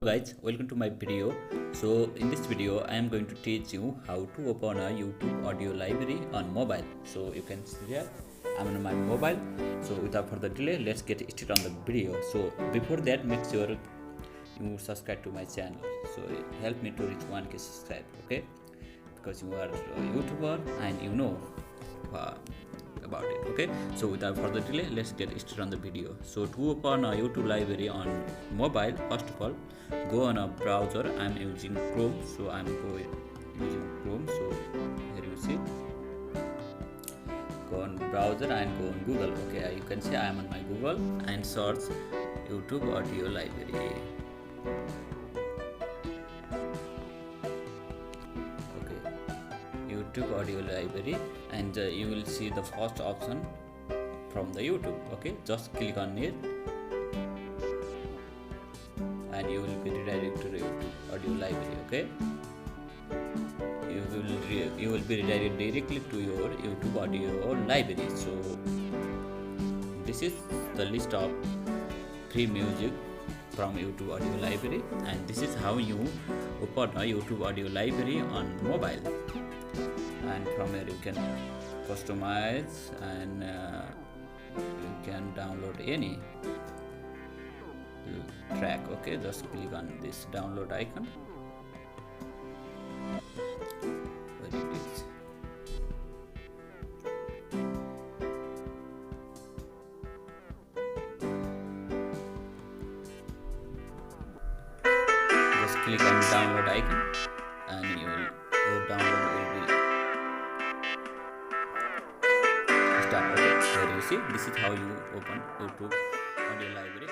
Guys, welcome to my video. So in this video I am going to teach you how to open a YouTube audio library on mobile. So you can see here I'm on my mobile. So without further delay, let's get started on the video. So before that, make sure you subscribe to my channel, so help me to reach 1k subscribe, okay? Because you are a YouTuber and you know uh, about it, okay? So without further delay, let's get started on the video. So to open a YouTube library on mobile, first of all, go on a browser. I'm using Chrome, so I'm going using Chrome. So here you see, go on browser and go on Google. Okay, you can see I am on my Google and search YouTube audio library. Okay, YouTube audio library, and you will see the first option from the YouTube. Okay, just click on it and you will be redirected to the YouTube audio library. Okay, you will be redirected directly to your YouTube audio library. So this is the list of free music from YouTube audio library, and this is how you open a YouTube audio library on mobile. And from here you can customize and you can download any track. Okay, just click on this download icon. Where it is. Just click on download icon and your download will be start. Okay, here you see, this is how you open YouTube audio library